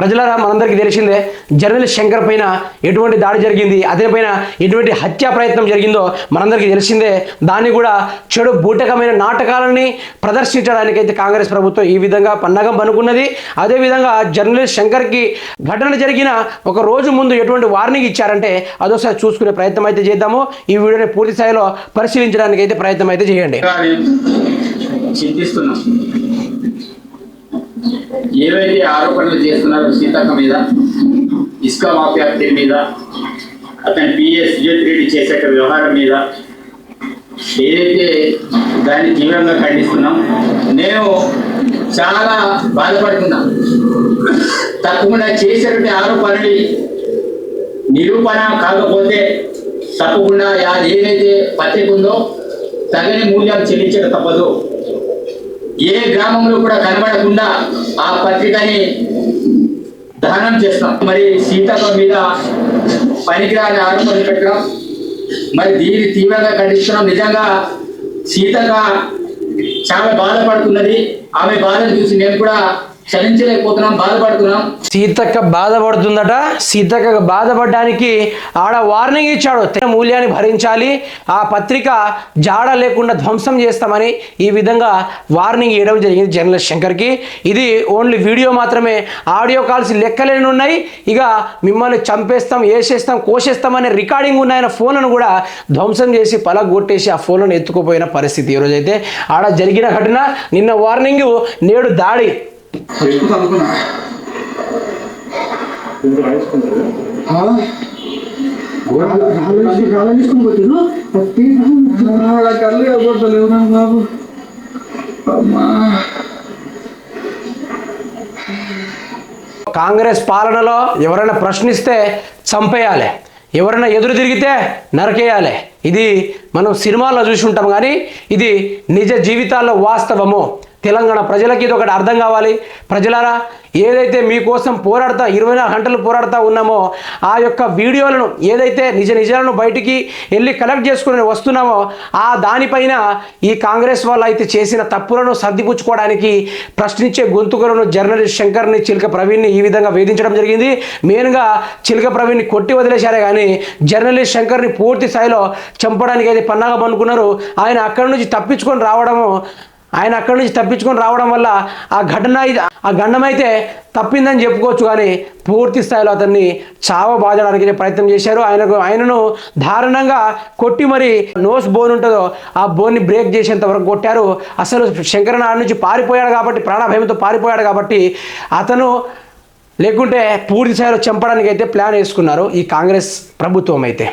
ప్రజలారా మనందరికీ తెలిసిందే జర్నలిస్ట్ శంకర్ పైన ఎటువంటి దాడి జరిగింది, అతనిపైన ఎటువంటి హత్యా ప్రయత్నం జరిగిందో మనందరికీ తెలిసిందే. దాన్ని కూడా చెడు బూటకమైన నాటకాలని ప్రదర్శించడానికైతే కాంగ్రెస్ ప్రభుత్వం ఈ విధంగా పన్నగం పనుకున్నది. అదేవిధంగా జర్నలిస్ట్ శంకర్కి ఘటన జరిగిన ఒక రోజు ముందు ఎటువంటి వార్నింగ్ ఇచ్చారంటే అదొకసారి చూసుకునే ప్రయత్నం అయితే చేద్దాము. ఈ వీడియోని పూర్తి స్థాయిలో పరిశీలించడానికి అయితే ప్రయత్నం అయితే చేయండి. ఏవైతే ఆరోపణలు చేస్తున్నారో సీతక్క మీద, ఇసుక మాఫియా మీద, అతని పిఎస్ సుజిత్ రెడ్డి చేసే వ్యవహారం మీద ఏదైతే దాన్ని తీవ్రంగా ఖండిస్తున్నాం. నేను చాలా బాధపడుతున్నా. తప్పకుండా చేసేటువంటి ఆరోపణని నిరూపణ కాకపోతే తప్పకుండా ఏదైతే పత్రిక ఉందో తగని మూల్యం చెల్లించక తప్పదు. ఏ గ్రామంలో కూడా కనబడకుండా ఆ పత్రికని దహనం చేస్తాం. మరి సీతక్క మీద పనికిరాని ఆరోపణలు పెట్టడం, మరి దీన్ని తీవ్రంగా ఖండిస్తున్నాం. నిజంగా సీతక్క చాలా బాధపడుతున్నది. ఆమె బాధను చూసి నేను కూడా చలించలేకపోతున్నాం, బాధపడుతున్నాం. సీతక్క బాధపడుతుందట. సీతక్క బాధపడడానికి ఆడ వార్నింగ్ ఇచ్చాడు, మూల్యాన్ని భరించాలి, ఆ పత్రిక జాడ లేకుండా ధ్వంసం చేస్తామని ఈ విధంగా వార్నింగ్ ఇవ్వడం జరిగింది జర్నలిస్ట్ శంకర్కి. ఇది ఓన్లీ వీడియో మాత్రమే, ఆడియో కాల్స్ లెక్కలేని ఉన్నాయి. ఇక మిమ్మల్ని చంపేస్తాం, వేసేస్తాం, కోసేస్తామనే రికార్డింగ్ ఉన్నాయన్న ఫోన్లను కూడా ధ్వంసం చేసి పలగొట్టేసి ఆ ఫోన్లను ఎత్తుకుపోయిన పరిస్థితి ఈరోజైతే ఆడ జరిగిన ఘటన. నిన్న వార్నింగ్, నేడు దాడి. కాంగ్రెస్ పాలనలో ఎవరైనా ప్రశ్నిస్తే చంపేయాలి, ఎవరైనా ఎదురు తిరిగితే నరకేయాలి. ఇది మనం సినిమాల్లో చూసి ఉంటాం, కానీ ఇది నిజ జీవితాల్లో వాస్తవము. తెలంగాణ ప్రజలకి ఇది ఒకటి అర్థం కావాలి. ప్రజలారా, ఏదైతే మీకోసం పోరాడుతా 24 గంటలు పోరాడుతూ ఉన్నామో ఆ యొక్క వీడియోలను, ఏదైతే నిజాలను బయటికి వెళ్ళి కలెక్ట్ చేసుకుని వస్తున్నామో ఆ దానిపైన ఈ కాంగ్రెస్ వాళ్ళు అయితే చేసిన తప్పులను సర్దిపుచ్చుకోవడానికి ప్రశ్నించే గొంతుకలను జర్నలిస్ట్ శంకర్ని, చిలక ప్రవీణ్ని ఈ విధంగా వేధించడం జరిగింది. మెయిన్గా చిలక ప్రవీణ్ని కొట్టి వదిలేశారే కానీ జర్నలిస్ట్ శంకర్ని పూర్తి స్థాయిలో చంపడానికి అయితే పన్నాగా పనుకున్నారు. ఆయన అక్కడి నుంచి తప్పించుకొని రావడం వల్ల ఆ గండమైతే తప్పిందని చెప్పుకోవచ్చు, కానీ పూర్తి స్థాయిలో అతన్ని చావబాదడానికి ప్రయత్నం చేశారు. ఆయనను దారుణంగా కొట్టి మరి నోస్ బోన్ ఉంటుందో ఆ బోన్ని బ్రేక్ చేసేంత వరకు కొట్టారు. అసలు శంకరన్ ఆడ నుంచి పారిపోయాడు కాబట్టి, ప్రాణభయంతో పారిపోయాడు కాబట్టి అతను, లేకుంటే పూర్తి స్థాయిలో చంపడానికి అయితే ప్లాన్ వేసుకున్నారు ఈ కాంగ్రెస్ ప్రభుత్వం అయితే.